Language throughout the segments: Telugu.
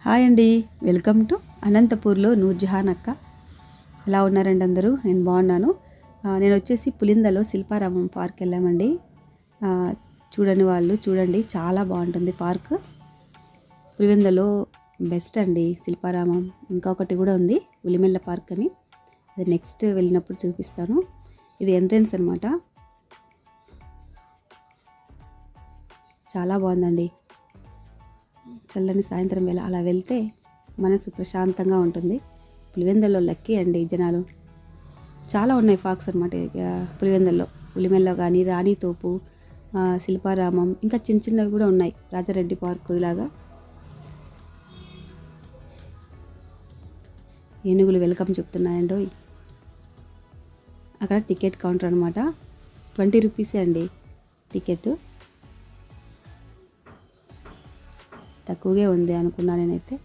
హాయ్ అండి, వెల్కమ్ టు అనంతపూర్లో నూర్జహాన్ అక్క. ఎలా ఉన్నారండి అందరూ? నేను బాగున్నాను. నేను వచ్చేసి పులిందలో శిల్పారామం పార్క్ వెళ్ళామండి. చూడని వాళ్ళు చూడండి, చాలా బాగుంటుంది పార్క్. పులివెందలో బెస్ట్ అండి శిల్పారామం. ఇంకొకటి కూడా ఉంది, ఉలిమెల్ల పార్క్ అని. అది నెక్స్ట్ వెళ్ళినప్పుడు చూపిస్తాను. ఇది ఎంట్రన్స్ అనమాట. చాలా బాగుందండి. చల్లని సాయంత్రం వేళ అలా వెళ్తే మనసు ప్రశాంతంగా ఉంటుంది. పులివెందల్లో లక్కీ అండి జనాలు. చాలా ఉన్నాయి పార్క్స్ అనమాట పులివెందల్లో. పులిమెల్లో కానీ, రాణితోపు, శిల్పారామం, ఇంకా చిన్న చిన్నవి కూడా ఉన్నాయి. రాజారెడ్డి పార్కు ఇలాగా. ఏనుగులు వెల్కమ్ చెప్తున్నాయండో. అక్కడ టికెట్ కౌంటర్ అనమాట. 20 రూపీసే అండి టికెట్. తక్కువగా ఉంది అనుకున్నా నేనైతే.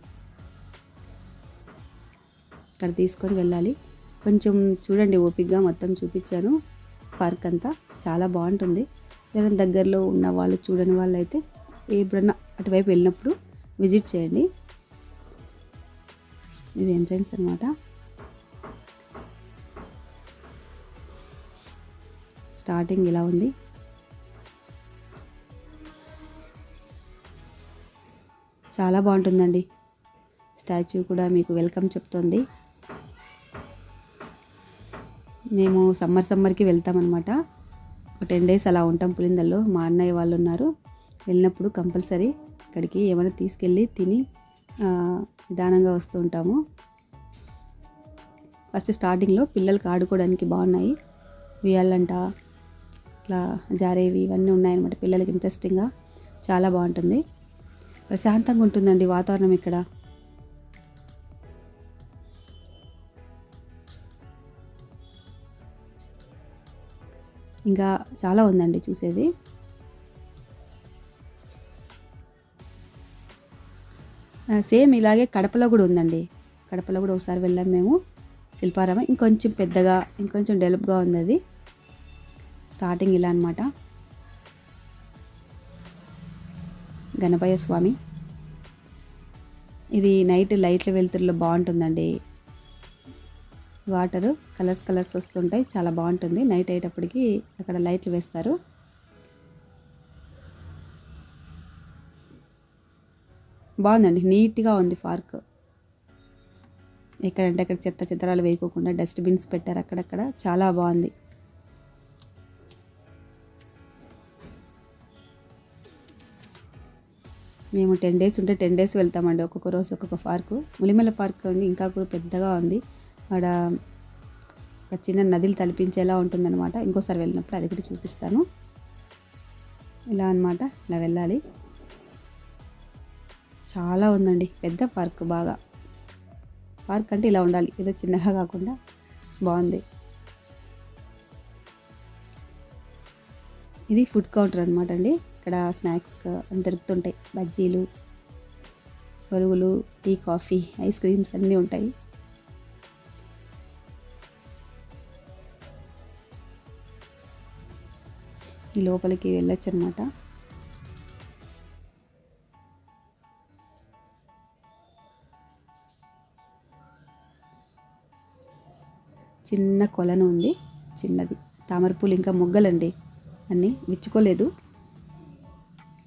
ఇక్కడ తీసుకొని వెళ్ళాలి. కొంచెం చూడండి ఓపికగా, మొత్తం చూపించాను పార్క్ అంతా. చాలా బాగుంటుంది. ఎవరైనా దగ్గరలో ఉన్న వాళ్ళు, చూడని వాళ్ళు అయితే ఎప్పుడన్నా అటువైపు వెళ్ళినప్పుడు విజిట్ చేయండి. ఇది ఎంట్రన్స్ అనమాట. స్టార్టింగ్ ఇలా ఉంది. చాలా బాగుంటుందండి. స్టాచ్యూ కూడా మీకు వెల్కమ్ చెప్తుంది. మేము సమ్మర్కి వెళ్తామన్నమాట. ఒక 10 days అలా ఉంటాం పులిందల్లో. మా అన్నయ్య వాళ్ళు ఉన్నారు. వెళ్ళినప్పుడు కంపల్సరీ ఇక్కడికి ఏమైనా తీసుకెళ్ళి తిని నిదానంగా వస్తూ ఉంటాము. ఫస్ట్ స్టార్టింగ్లో పిల్లలకి ఆడుకోవడానికి బాగున్నాయి. ఉయ్యాలంట, ఇట్లా జారేవి ఇవన్నీ ఉన్నాయన్నమాట. పిల్లలకి ఇంట్రెస్టింగ్గా చాలా బాగుంటుంది. ప్రశాంతంగా ఉంటుందండి వాతావరణం ఇక్కడ. ఇంకా చాలా ఉందండి చూసేది. సేమ్ ఇలాగే కడపలో కూడా ఉందండి. కడపలో కూడా ఒకసారి వెళ్ళాం మేము శిల్పారామం. ఇంకొంచెం పెద్దగా, ఇంకొంచెం డెవలప్గా ఉంది అది. స్టార్టింగ్ ఇలా అనమాట. గణపయ్య స్వామి. ఇది నైట్ లైట్ల వెలుతురులో బాగుంటుందండి. వాటరు కలర్స్ వస్తుంటాయి. చాలా బాగుంటుంది. నైట్ అయ్యేటప్పటికి అక్కడ లైట్లు వేస్తారు. బాగుందండి, నీట్గా ఉంది పార్క్. ఎక్కడంటే అక్కడ చెత్తరాలు వేయకోకుండా డస్ట్బిన్స్ పెట్టారు అక్కడక్కడ. చాలా బాగుంది. మేము 10 days ఉంటే 10 days వెళ్తామండి. ఒక్కొక్క రోజు ఒక్కొక్క పార్కు. ములిమెల్ల పార్క్ అండి, ఇంకా కూడా పెద్దగా ఉంది. అక్కడ ఒక చిన్న నదిలు తలపించేలా ఉంటుందన్నమాట. ఇంకోసారి వెళ్ళినప్పుడు అది కూడా చూపిస్తాను. ఇలా అన్నమాట, ఇలా వెళ్ళాలి. చాలా ఉందండి, పెద్ద పార్క్. బాగా పార్క్ అంటే ఇలా ఉండాలి, ఏదో చిన్నగా కాకుండా బాగుంది. ఇది ఫుడ్ కౌంటర్ అనమాట అండి. ఇక్కడ స్నాక్స్ దొరుకుతుంటాయి. బజ్జీలు, పరుగులు, టీ, కాఫీ, ఐస్ క్రీమ్స్ అన్నీ ఉంటాయి. ఈ లోపలికి వెళ్ళొచ్చు అనమాట. చిన్న కొలను ఉంది, చిన్నది. తామరపూలు ఇంకా మొగ్గలండి, అన్నీ విచ్చుకోలేదు.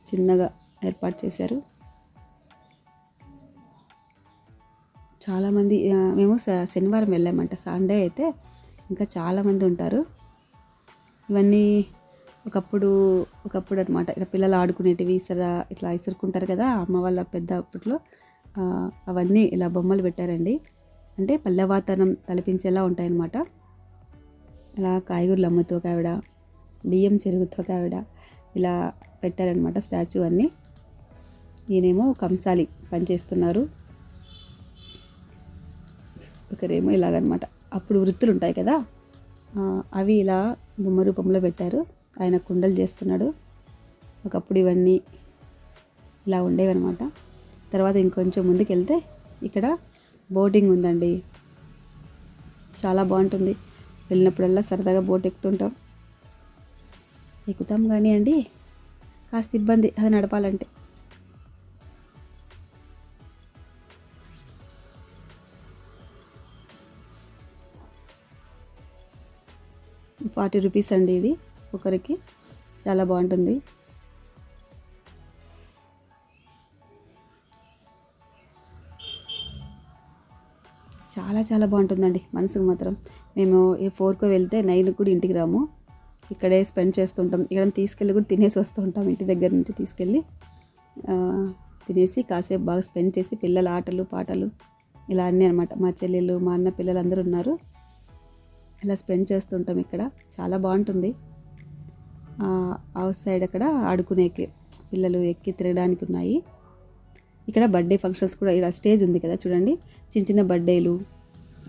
చిన్నగా ఏర్పాటు చేశారు. చాలామంది, మేము శనివారం వెళ్ళామంట. సండే అయితే ఇంకా చాలామంది ఉంటారు. ఇవన్నీ ఒకప్పుడు అనమాట. ఇలా పిల్లలు ఆడుకునేటివి, ఇట్లా ఇసురుకుంటారు కదా అమ్మ వాళ్ళ పెద్ద అప్పట్లో. అవన్నీ ఇలా బొమ్మలు పెట్టారండి. అంటే పల్లె వాతావరణం తలపించేలా ఉంటాయన్నమాట. ఇలా కాయగూరలు అమ్ముతూ ఒక ఆవిడ, బియ్యం చెరుగుతూ ఒక ఆవిడ, ఇలా పెట్టారనమాట స్టాచ్యూ అన్నీ. ఈయనేమో కంసాలి పనిచేస్తున్నారు. ఒకరేమో ఇలాగనమాట. అప్పుడు వృత్తులు ఉంటాయి కదా, అవి ఇలా బొమ్మ రూపంలో పెట్టారు. ఆయన కుండలు చేస్తున్నాడు. ఒకప్పుడు ఇవన్నీ ఇలా ఉండేవన్నమాట. తర్వాత ఇంకొంచెం ముందుకు వెళ్తే ఇక్కడ బోటింగ్ ఉందండి. చాలా బాగుంటుంది. వెళ్ళినప్పుడల్లా సరదాగా బోట్ ఎక్కుతాం కానీ అండి, కాస్త ఇబ్బంది అది నడపాలంటే. 40 రూపీస్ అండి ఇది ఒకరికి. చాలా బాగుంటుంది. చాలా చాలా బాగుంటుందండి మనసుకు మాత్రం. మేము 4కో వెళ్తే 9కి కూడా ఇంటికి రాము. ఇక్కడే స్పెండ్ చేస్తుంటాం. ఇక్కడ తీసుకెళ్ళి కూడా తినేసి వస్తూ ఉంటాం. ఇంటి దగ్గర నుంచి తీసుకెళ్ళి తినేసి కాసేపు బాగా స్పెండ్ చేసి పిల్లల ఆటలు పాటలు ఇలా అన్నీ అనమాట. మా చెల్లెలు మా అన్న పిల్లలు అందరూ ఉన్నారు. ఇలా స్పెండ్ చేస్తుంటాం ఇక్కడ. చాలా బాగుంటుంది. అవుట్ సైడ్ అక్కడ ఆడుకునేకి పిల్లలు ఎక్కి తిరగడానికి ఉన్నాయి. ఇక్కడ బర్త్డే ఫంక్షన్స్ కూడా ఇలా స్టేజ్ ఉంది కదా చూడండి. చిన్న చిన్న బర్త్డేలు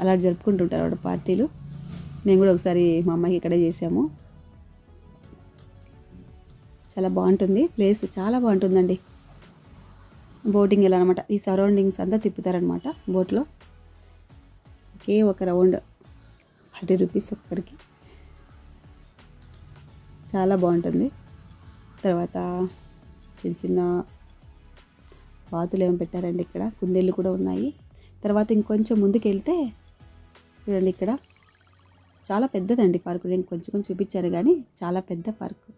అలా జరుపుకుంటుంటారు అక్కడ పార్టీలు. మేము కూడా ఒకసారి మా అమ్మాయికి ఇక్కడే చేసాము. చాలా బాగుంటుంది ప్లేస్, చాలా బాగుంటుందండి. బోటింగ్ ఎలా అనమాట, ఈ సరౌండింగ్స్ అంతా తిప్పుతారనమాట బోట్లో. ఒకే ఒక రౌండ్ 40 రూపీస్ ఒక్కరికి. చాలా బాగుంటుంది. తర్వాత చిన్న చిన్న బాతులు ఏమో పెట్టారండి ఇక్కడ. కుందేళ్ళు కూడా ఉన్నాయి. తర్వాత ఇంకొంచెం ముందుకు వెళ్తే చూడండి ఇక్కడ చాలా పెద్దదండి పార్కు. నేను కొంచెం చూపించాను కానీ చాలా పెద్ద పార్కు.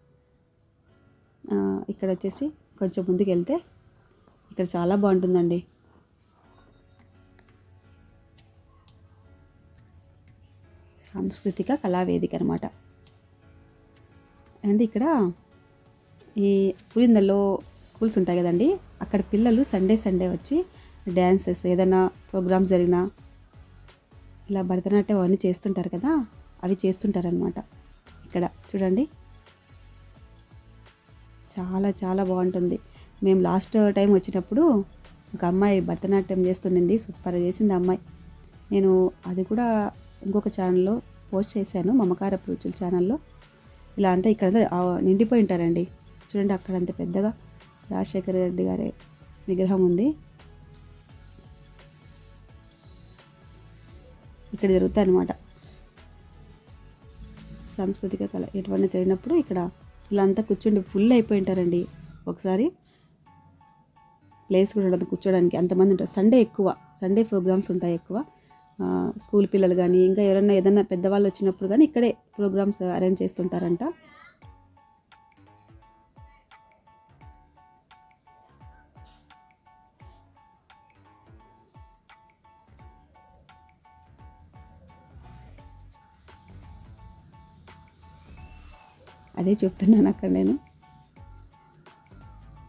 ఇక్కడ వచ్చేసి కొంచెం ముందుకు వెళ్తే ఇక్కడ చాలా బాగుంటుందండి. సాంస్కృతిక కళావేదిక అనమాట. అండ్ ఇక్కడ ఈ పులిందల్లో స్కూల్స్ ఉంటాయి కదండి, అక్కడ పిల్లలు సండే వచ్చి డ్యాన్సెస్ ఏదైనా ప్రోగ్రామ్స్ జరిగినా ఇలా భరతనాట్యం అవన్నీ చేస్తుంటారు కదా, అవి చేస్తుంటారనమాట. ఇక్కడ చూడండి చాలా చాలా బాగుంటుంది. మేము లాస్ట్ టైం వచ్చినప్పుడు ఒక అమ్మాయి భరతనాట్యం చేస్తుండింది. సూపర్ చేసింది అమ్మాయి. నేను అది కూడా ఇంకొక ఛానల్లో పోస్ట్ చేశాను, మమకారపు రుచుల ఛానల్లో. ఇలా అంతా ఇక్కడ నిండిపోయి ఉంటారండి. చూడండి అక్కడ అంత పెద్దగా రాజశేఖర రెడ్డి గారి విగ్రహం ఉంది. ఇక్కడ జరుగుతాయి అన్నమాట సాంస్కృతిక కళ. ఎటువంటి జరిగినప్పుడు ఇక్కడ ఇలా అంతా కూర్చుండి ఫుల్ అయిపోయి ఉంటారండి. ఒకసారి ప్లేస్ కూడా ఉండదు కూర్చోడానికి, అంతమంది ఉంటారు. సండే ప్రోగ్రామ్స్ ఉంటాయి ఎక్కువ. స్కూల్ పిల్లలు కానీ ఇంకా ఎవరైనా ఏదైనా పెద్దవాళ్ళు వచ్చినప్పుడు కానీ ఇక్కడే ప్రోగ్రామ్స్ అరేంజ్ చేస్తుంటారంట. అదే చెప్తున్నాను అక్కడ నేను.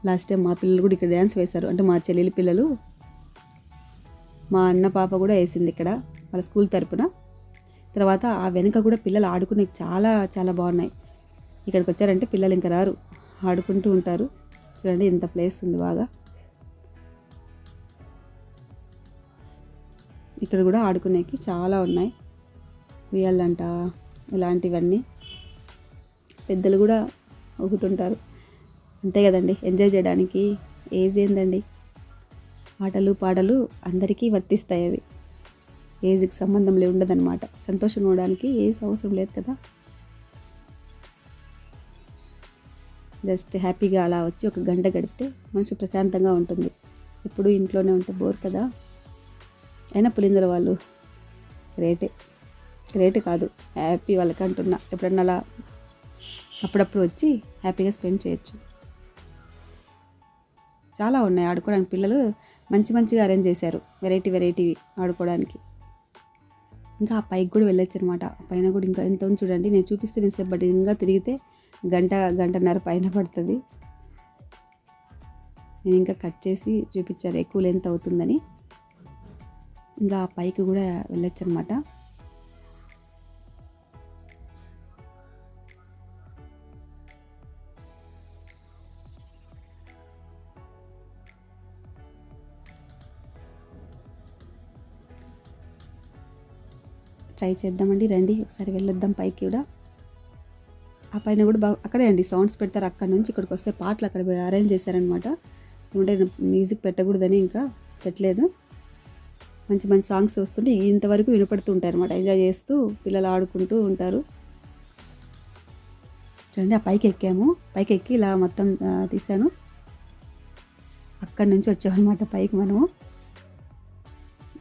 లాస్ట్ టైం మా పిల్లలు కూడా ఇక్కడ డ్యాన్స్ వేశారు. అంటే మా చెల్లెలి పిల్లలు, మా అన్న పాప కూడా వేసింది ఇక్కడ వాళ్ళ స్కూల్ తరపున. తర్వాత ఆ వెనుక కూడా పిల్లలు ఆడుకునే చాలా చాలా బాగున్నాయి. ఇక్కడికి వచ్చారంటే పిల్లలు ఇంకా రారు, ఆడుకుంటూ ఉంటారు. చూడండి ఇంత ప్లేస్ ఉంది బాగా. ఇక్కడ కూడా ఆడుకునేకి చాలా ఉన్నాయి. ఉయ్యాలంట ఇలాంటివన్నీ. పెద్దలు కూడా ఊగుతుంటారు. అంతే కదండి, ఎంజాయ్ చేయడానికి ఏజ్ ఏందండి. ఆటలు పాటలు అందరికీ వర్తిస్తాయి. అవి ఏజ్కి సంబంధం ఉండదన్నమాట. సంతోషంగా ఉండడానికి ఏజ్ అవసరం లేదు కదా. జస్ట్ హ్యాపీగా అలా వచ్చి ఒక గంట గడిపితే మనసు ప్రశాంతంగా ఉంటుంది. ఎప్పుడు ఇంట్లోనే ఉంటే బోర్ కదా. అయినా పులిందర వాళ్ళు గ్రేట్ కాదు, హ్యాపీ వాళ్ళకి అంటున్నా. ఎప్పుడన్నా అలా అప్పుడప్పుడు వచ్చి హ్యాపీగా స్పెండ్ చేయొచ్చు. చాలా ఉన్నాయి ఆడుకోవడానికి. పిల్లలు మంచిగా అరేంజ్ చేశారు, వెరైటీ ఆడుకోవడానికి. ఇంకా ఆ పైకి కూడా వెళ్ళొచ్చు అనమాట. పైన కూడా ఇంకా ఎంత ఉంది చూడండి. నేను చూపిస్తే నేను సేపు, బట్ ఇంకా తిరిగితే గంటన్నర పైన పడుతుంది. నేను ఇంకా కట్ చేసి చూపించాను ఎక్కువ లెంత్ అవుతుందని. ఇంకా ఆ పైకి కూడా వెళ్ళొచ్చు అనమాట. ట్రై చేద్దామండి, రండి ఒకసారి వెళ్ళొద్దాం పైకి కూడా. ఆ పైన కూడా అక్కడే అండి సౌండ్స్ పెడతారు. అక్కడ నుంచి ఇక్కడికి వస్తే పాటలు అక్కడ అరేంజ్ చేశారనమాట. ఏమంటే మ్యూజిక్ పెట్టకూడదని ఇంకా పెట్టలేదు. మంచి సాంగ్స్ వస్తుంటే ఇంతవరకు వినపడుతూ ఉంటాయి అనమాట. ఎంజాయ్ చేస్తూ పిల్లలు ఆడుకుంటూ ఉంటారు. చూడండి ఆ పైకి ఎక్కాము. పైకి ఎక్కి ఇలా మొత్తం తీసాను. అక్కడి నుంచి వచ్చామన్నమాట పైకి మనము.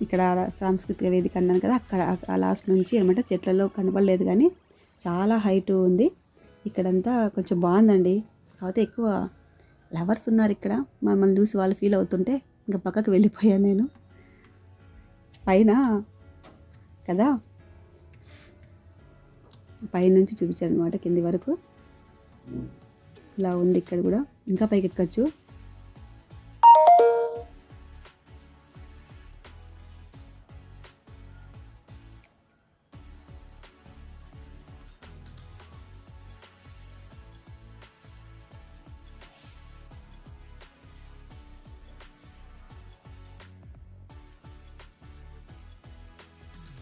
ఇక్కడ సాంస్కృతిక వేదిక అన్నాను కదా, అక్కడ ఆ లాస్ట్ నుంచి అనమాట. చెట్లలో కనపడలేదు కానీ చాలా హైట్ ఉంది. ఇక్కడంతా కొంచెం బాగుందండి. కాకపోతే ఎక్కువ లవర్స్ ఉన్నారు ఇక్కడ. మమ్మల్ని చూసి వాళ్ళు ఫీల్ అవుతుంటే ఇంకా పక్కకు వెళ్ళిపోయాను నేను. పైన కదా, పైనుంచి చూపించాను అనమాట కింది వరకు. ఇలా ఉంది ఇక్కడ కూడా, ఇంకా పైకి ఎక్కచ్చు.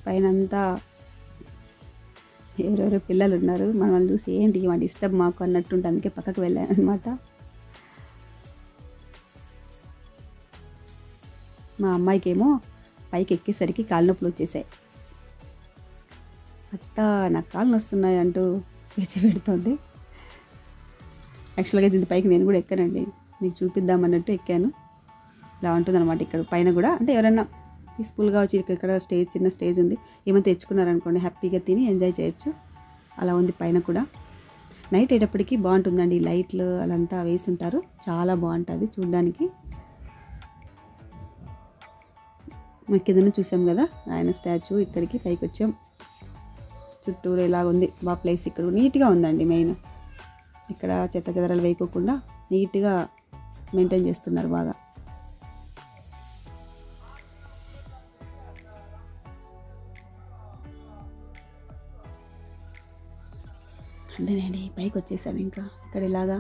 పైనంతా ఎవరెవరో పిల్లలు ఉన్నారు. మనల్ని చూసి ఏంటి మా డిస్టర్బ్ మాకు అన్నట్టుంటే అందుకే పక్కకు వెళ్ళాను అనమాట. మా అమ్మాయికేమో పైకి ఎక్కేసరికి కాళ్ళ నొప్పులు వచ్చేసాయి. అత్త నాకు కాళ్ళు వస్తున్నాయి అంటూ పిచ్చి పెడుతుంది. యాక్చువల్గా దీని పైకి నేను కూడా ఎక్కానండి, మీకు చూపిద్దామన్నట్టు ఎక్కాను. ఇలా ఉంటుందన్నమాట ఇక్కడ పైన కూడా. అంటే ఎవరైనా పీస్ఫుల్గా వచ్చి ఇక్కడ స్టేజ్, చిన్న స్టేజ్ ఉంది, ఏమైనా తెచ్చుకున్నారనుకోండి హ్యాపీగా తిని ఎంజాయ్ చేయొచ్చు. అలా ఉంది పైన కూడా. నైట్ అయ్యేటప్పటికి బాగుంటుందండి, లైట్లు అలంతా వేసి ఉంటారు, చాలా బాగుంటుంది చూడడానికి. మాకు కిందన చూసాం కదా ఆయన స్టాచ్యూ, ఇక్కడికి పైకి వచ్చాం. చుట్టూరు ఎలాగుంది బాగా ప్లేస్. ఇక్కడ నీట్గా ఉందండి. మెయిన్ ఇక్కడ చెత్త చెదరలు వేయకోకుండా నీట్గా మెయింటైన్ చేస్తున్నారు బాగా. అంతేనండి, పైకి వచ్చేసాము. ఇంకా ఇక్కడ ఇలాగా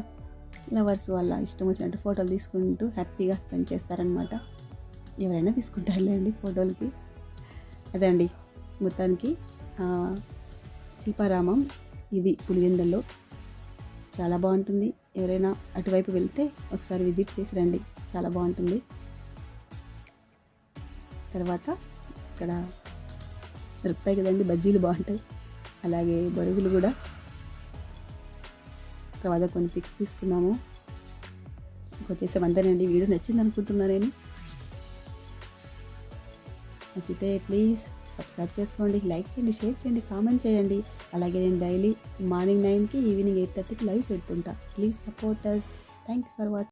లవర్స్ వాళ్ళ ఇష్టం వచ్చినట్టు ఫోటోలు తీసుకుంటూ హ్యాపీగా స్పెండ్ చేస్తారనమాట. ఎవరైనా తీసుకుంటారులేండి ఫోటోలకి. అదే అండి మొత్తానికి శిల్పారామం ఇది పులివెందుల్లో. చాలా బాగుంటుంది. ఎవరైనా అటువైపు వెళ్తే ఒకసారి విజిట్ చేసి రండి, చాలా బాగుంటుంది. తర్వాత ఇక్కడ దొరుకుతాయి కదండి బజ్జీలు, బాగుంటాయి. అలాగే బొరుగులు కూడా. తర్వాత కొన్ని పిక్స్ తీసుకున్నాము. ఇంకొచ్చేసాం అంతేనండి. వీడియో నచ్చింది అనుకుంటున్నా నేను. నచ్చితే ప్లీజ్ సబ్స్క్రైబ్ చేసుకోండి, లైక్ చేయండి, షేర్ చేయండి, కామెంట్ చేయండి. అలాగే నేను డైలీ మార్నింగ్ 9కి ఈవినింగ్ 8:30కి లైవ్ పెడుతుంటా. Please support us. Thank you for watching.